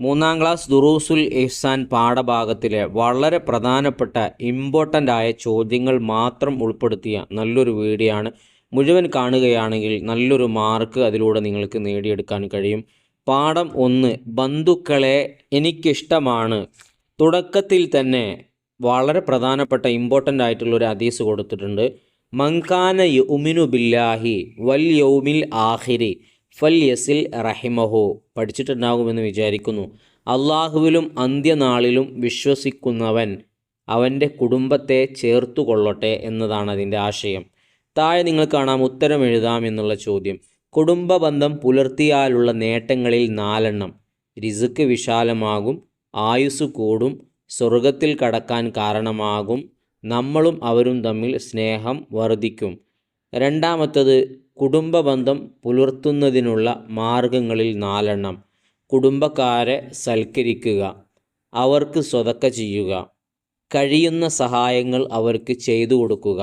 മൂന്നാം ക്ലാസ് ദുറൂസുൽ ഇഹ്സാൻ പാഠഭാഗത്തിലെ വളരെ പ്രധാനപ്പെട്ട ഇമ്പോർട്ടൻ്റ് ആയ ചോദ്യങ്ങൾ മാത്രം ഉൾപ്പെടുത്തിയ നല്ലൊരു വീഡിയോ ആണ്. മുഴുവൻ കാണുകയാണെങ്കിൽ നല്ലൊരു മാർക്ക് അതിലൂടെ നിങ്ങൾക്ക് നേടിയെടുക്കാൻ കഴിയും. പാഠം 1, ബന്ധുക്കളെ എനിക്കിഷ്ടമാണ്. തുടക്കത്തിൽ തന്നെ വളരെ പ്രധാനപ്പെട്ട ഇമ്പോർട്ടൻ്റ് ആയിട്ടുള്ളൊരു ഹദീസ് കൊടുത്തിട്ടുണ്ട്. മൻകാന യുമിനു ബില്ലാഹി വൽ യൗമിൽ ആഖിരി ഫൽ യസിൽ റഹിമഹു. പഠിച്ചിട്ടുണ്ടാകുമെന്ന് വിചാരിക്കുന്നു. അള്ളാഹുവിലും അന്ത്യനാളിലും വിശ്വസിക്കുന്നവൻ അവൻ്റെ കുടുംബത്തെ ചേർത്തു കൊള്ളട്ടെ എന്നതാണ് അതിൻ്റെ ആശയം. താഴെ നിങ്ങൾ കാണാം ഉത്തരം എഴുതാം എന്നുള്ള ചോദ്യം. കുടുംബ ബന്ധം പുലർത്തിയാലുള്ള നേട്ടങ്ങളിൽ 4 റിസ്ക് വിശാലമാകും, ആയുസ് കൂടും, സ്വർഗത്തിൽ കടക്കാൻ കാരണമാകും, നമ്മളും അവരും തമ്മിൽ സ്നേഹം വർദ്ധിക്കും. രണ്ടാമത്തത് കുടുംബബന്ധം പുലർത്തുന്നതിനുള്ള മാർഗങ്ങളിൽ 4 കുടുംബക്കാരെ സൽക്കരിക്കുക, അവർക്ക് സ്വതക്ക ചെയ്യുക, കഴിയുന്ന സഹായങ്ങൾ അവർക്ക് ചെയ്തു കൊടുക്കുക,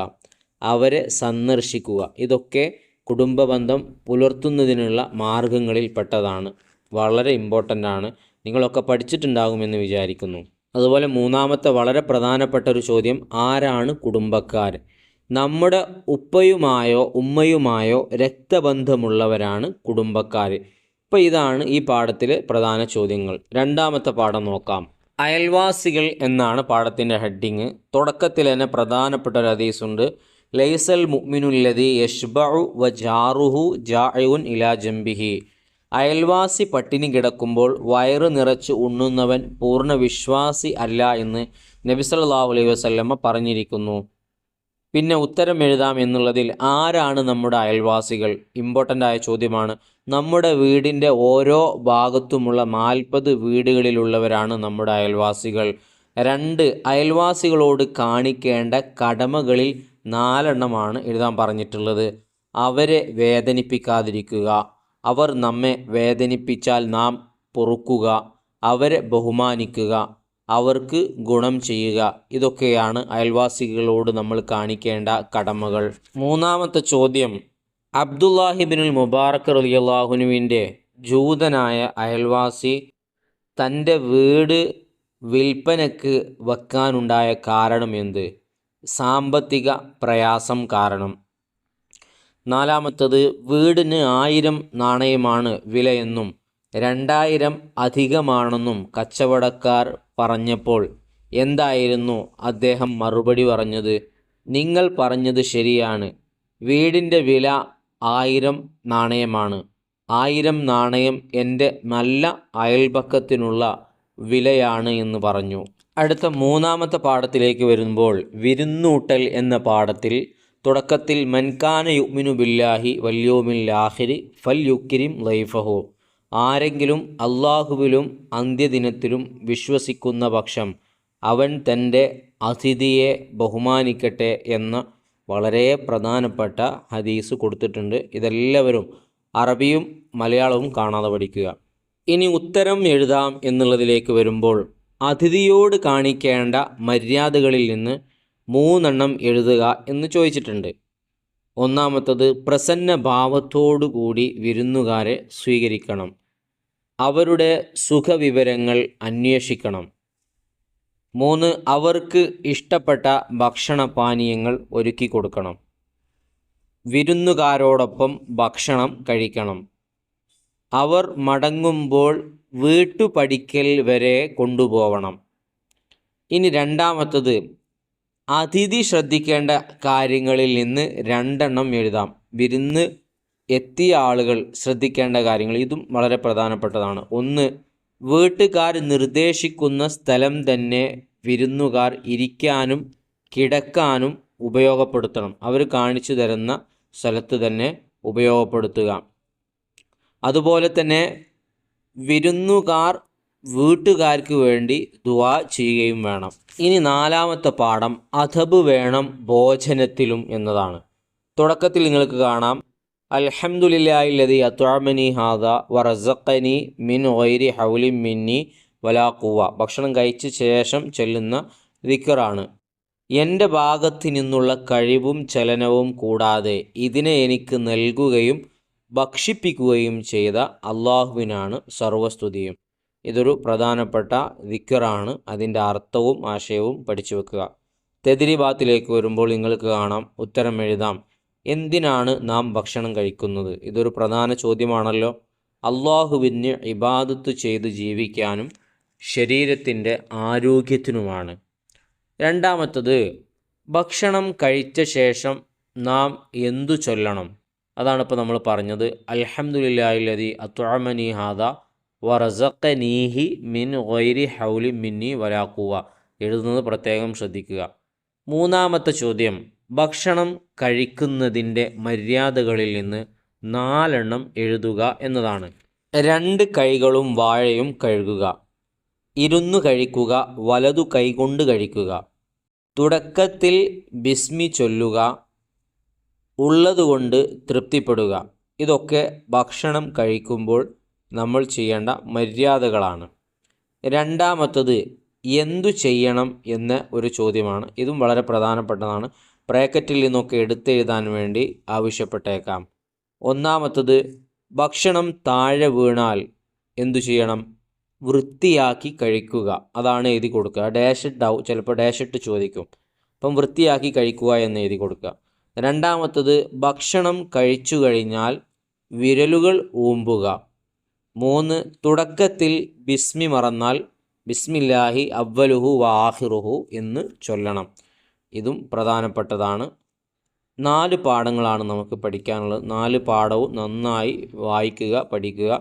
അവരെ സന്ദർശിക്കുക. ഇതൊക്കെ കുടുംബബന്ധം പുലർത്തുന്നതിനുള്ള മാർഗങ്ങളിൽ പെട്ടതാണ്. വളരെ ഇമ്പോർട്ടൻ്റ് ആണ്. നിങ്ങളൊക്കെ പഠിച്ചിട്ടുണ്ടാകുമെന്ന് വിചാരിക്കുന്നു. അതുപോലെ മൂന്നാമത്തെ വളരെ പ്രധാനപ്പെട്ട ഒരു ചോദ്യം, ആരാണ് കുടുംബക്കാർ? നമ്മുടെ ഉപ്പയുമായോ ഉമ്മയുമായോ രക്തബന്ധമുള്ളവരാണ് കുടുംബക്കാർ. ഇപ്പോൾ ഇതാണ് ഈ പാഠത്തിലെ പ്രധാന ചോദ്യങ്ങൾ. രണ്ടാമത്തെ പാഠം നോക്കാം. അയൽവാസികൾ എന്നാണ് പാഠത്തിൻ്റെ ഹെഡിങ്. തുടക്കത്തിൽ തന്നെ പ്രധാനപ്പെട്ട ഒരു ഹദീസുണ്ട്. ലൈസൽ മുഅ്മിനുല്ലദീ യശ്ബഉ വജാറുഹു ജാഇഉൻ ഇലാ ജംബിഹി. അയൽവാസി പട്ടിണി കിടക്കുമ്പോൾ വയറ് നിറച്ച് ഉണ്ണുന്നവൻ പൂർണ്ണ വിശ്വാസി അല്ല എന്ന് നബി സല്ലല്ലാഹു അലൈഹി വസല്ലമ പറഞ്ഞിരിക്കുന്നു. പിന്നെ ഉത്തരം എഴുതാം എന്നുള്ളതിൽ ആരാണ് നമ്മുടെ അയൽവാസികൾ? ഇമ്പോർട്ടൻ്റ് ആയ ചോദ്യമാണ്. നമ്മുടെ വീടിൻ്റെ ഓരോ ഭാഗത്തുമുള്ള 40 വീടുകളിലുള്ളവരാണ് നമ്മുടെ അയൽവാസികൾ. 2, അയൽവാസികളോട് കാണിക്കേണ്ട കടമകളിൽ 4 എഴുതാൻ പറഞ്ഞിട്ടുള്ളത്. അവരെ വേദനിപ്പിക്കാതിരിക്കുക, അവർ നമ്മെ വേദനിപ്പിച്ചാൽ നാം പൊറുക്കുക, അവരെ ബഹുമാനിക്കുക, അവർക്ക് ഗുണം ചെയ്യുക. ഇതൊക്കെയാണ് അയൽവാസികളോട് നമ്മൾ കാണിക്കേണ്ട കടമകൾ. മൂന്നാമത്തെ ചോദ്യം, അബ്ദുല്ലാഹിബ്നുൽ മുബാറക് റളിയല്ലാഹുവിൻ്റെ ജൂതനായ അയൽവാസി തൻ്റെ വീട് വിൽപ്പനയ്ക്ക് വെക്കാനുണ്ടായ കാരണം എന്ത്? സാമ്പത്തിക പ്രയാസം കാരണം. നാലാമത്തത്, വീടിന് 1000 നാണയമാണ് വിലയെന്നും 2000 അധികമാണെന്നും കച്ചവടക്കാർ പറഞ്ഞപ്പോൾ എന്തായിരുന്നു അദ്ദേഹം മറുപടി പറഞ്ഞത്? നിങ്ങൾ പറഞ്ഞത് ശരിയാണ്, വീടിൻ്റെ വില 1000 നാണയമാണ്. 1000 നാണയം എൻ്റെ നല്ല അയൽപക്കത്തിനുള്ള വിലയാണ് എന്ന് പറഞ്ഞു. അടുത്ത മൂന്നാമത്തെ പാഠത്തിലേക്ക് വരുമ്പോൾ, വിരുന്നൂട്ടൽ എന്ന പാഠത്തിൽ തുടക്കത്തിൽ മൻകാന യുമിനു ബില്ലാഹി വല്യൗമിൽ ആഖിരി ഫൽ യുക്രിം ലൈഫഹു. ആരെങ്കിലും അള്ളാഹുവിലും അന്ത്യദിനത്തിലും വിശ്വസിക്കുന്ന പക്ഷം അവൻ തൻ്റെ അതിഥിയെ ബഹുമാനിക്കട്ടെ എന്ന വളരെ പ്രധാനപ്പെട്ട ഹദീസ് കൊടുത്തിട്ടുണ്ട്. ഇതെല്ലാവരും അറബിയും മലയാളവും കാണാതെ പഠിക്കുക. ഇനി ഉത്തരം എഴുതാം എന്നുള്ളതിലേക്ക് വരുമ്പോൾ, അതിഥിയോട് കാണിക്കേണ്ട മര്യാദകളിൽ നിന്ന് 3 എഴുതുക എന്ന് ചോദിച്ചിട്ടുണ്ട്. ഒന്നാമത്തത്, പ്രസന്ന ഭാവത്തോടുകൂടി വിരുന്നുകാരെ സ്വീകരിക്കണം, അവരുടെ സുഖവിവരങ്ങൾ അന്വേഷിക്കണം. 3, അവർക്ക് ഇഷ്ടപ്പെട്ട ഭക്ഷണപാനീയങ്ങൾ ഒരുക്കി കൊടുക്കണം, വിരുന്നുകാരോടൊപ്പം ഭക്ഷണം കഴിക്കണം, അവർ മടങ്ങുമ്പോൾ വീട്ടുപടിക്കൽ വരെ കൊണ്ടുപോകണം. ഇനി രണ്ടാമത്തത്, അതിഥി ശ്രദ്ധിക്കേണ്ട കാര്യങ്ങളിൽ നിന്ന് 2 എഴുതാം. വിരുന്ന് എത്തിയ ആളുകൾ ശ്രദ്ധിക്കേണ്ട കാര്യങ്ങൾ, ഇതും വളരെ പ്രധാനപ്പെട്ടതാണ്. 1, വീട്ടുകാർ നിർദ്ദേശിക്കുന്ന സ്ഥലം തന്നെ വിരുന്നുകാർ ഇരിക്കാനും കിടക്കാനും ഉപയോഗപ്പെടുത്തണം. അവർ കാണിച്ചു തരുന്ന സ്ഥലത്ത് തന്നെ ഉപയോഗപ്പെടുത്തുക. അതുപോലെ തന്നെ വിരുന്നുകാർ വീട്ടുകാർക്ക് വേണ്ടി ദുആ ചെയ്യുകയും വേണം. ഇനി നാലാമത്തെ പാഠം, അദബ് വേണം ഭോജനത്തിലും എന്നതാണ്. തുടക്കത്തിൽ നിങ്ങൾക്ക് കാണാം, അൽഹംദുലില്ലാഹില്ലദീ അത്അമനി ഹാദാ വറസഖനി മിൻ ഗൈരി ഹൗലിൻ മിന്നി വലാ ഖുവ. ഭക്ഷണം കഴിച്ച ശേഷം ചൊല്ലുന്ന ദിക്റാണ്. എൻ്റെ ഭാഗത്തു നിന്നുള്ള കഴിവും ചലനവും കൂടാതെ ഇതിനെ എനിക്ക് നൽകുകയും ഭക്ഷിപ്പിക്കുകയും ചെയ്ത അള്ളാഹുവിനാണ് സർവസ്തുതിയും. ഇതൊരു പ്രധാനപ്പെട്ട ദിക്റാണ്. അതിൻ്റെ അർത്ഥവും ആശയവും പഠിച്ചു വെക്കുക. തെദ്രീബാത്തിലേക്ക് വരുമ്പോൾ നിങ്ങൾക്ക് കാണാം, ഉത്തരം എഴുതാം. എന്തിനാണ് നാം ഭക്ഷണം കഴിക്കുന്നത്? ഇതൊരു പ്രധാന ചോദ്യമാണല്ലോ. അള്ളാഹുവിന് ഇബാദത്ത് ചെയ്ത് ജീവിക്കാനും ശരീരത്തിൻ്റെ ആരോഗ്യത്തിനുമാണ്. രണ്ടാമത്തത്, ഭക്ഷണം കഴിച്ച ശേഷം നാം എന്തു ചൊല്ലണം? അതാണ് ഇപ്പോൾ നമ്മൾ പറഞ്ഞത്. അൽഹംദുലില്ലാഹില്ലദി അത്അമനി ഹാദ വറസഖനീഹി മിൻ ഗൈരി ഹൗലി മിന്നി വലാ ഖുവ. എഴുതുന്നത് പ്രത്യേകം ശ്രദ്ധിക്കുക. മൂന്നാമത്തെ ചോദ്യം, ഭക്ഷണം കഴിക്കുന്നതിൻ്റെ മര്യാദകളിൽ നിന്ന് 4 എഴുതുക എന്നതാണ്. 2 കൈകളും വാഴയും കഴുകുക, ഇരുന്നു കഴിക്കുക, വലതു കൈകൊണ്ട് കഴിക്കുക, തുടക്കത്തിൽ ബിസ്മി ചൊല്ലുക, ഉള്ളതുകൊണ്ട് തൃപ്തിപ്പെടുക. ഇതൊക്കെ ഭക്ഷണം കഴിക്കുമ്പോൾ നമ്മൾ ചെയ്യേണ്ട മര്യാദകളാണ്. രണ്ടാമത്തത്, എന്തു ചെയ്യണം എന്ന ഒരു ചോദ്യമാണ്. ഇതും വളരെ പ്രധാനപ്പെട്ടതാണ്. ബ്രാക്കറ്റിൽ നിന്നൊക്കെ എടുത്തെഴുതാൻ വേണ്ടി ആവശ്യപ്പെട്ടേക്കാം. ഒന്നാമത്തത്, ഭക്ഷണം താഴെ വീണാൽ എന്തു ചെയ്യണം? വൃത്തിയാക്കി കഴിക്കുക. അതാണ് എഴുതി കൊടുക്കുക. ചിലപ്പോൾ ഡാഷ് ഇട്ട് ചോദിക്കും. അപ്പം വൃത്തിയാക്കി കഴിക്കുക എന്ന് എഴുതി കൊടുക്കുക. രണ്ടാമത്തത്, ഭക്ഷണം കഴിച്ചു കഴിഞ്ഞാൽ വിരലുകൾ ഊമ്പുക. 3, തുടക്കത്തിൽ ബിസ്മി മറന്നാൽ ബിസ്മില്ലാഹി അവ്വലുഹു വ ആഖിറുഹു എന്ന് ചൊല്ലണം. ഇതും പ്രധാനപ്പെട്ടതാണ്. 4 പാഠങ്ങളാണ് നമുക്ക് പഠിക്കാനുള്ളത്. 4 പാഠവും നന്നായി വായിക്കുക, പഠിക്കുക.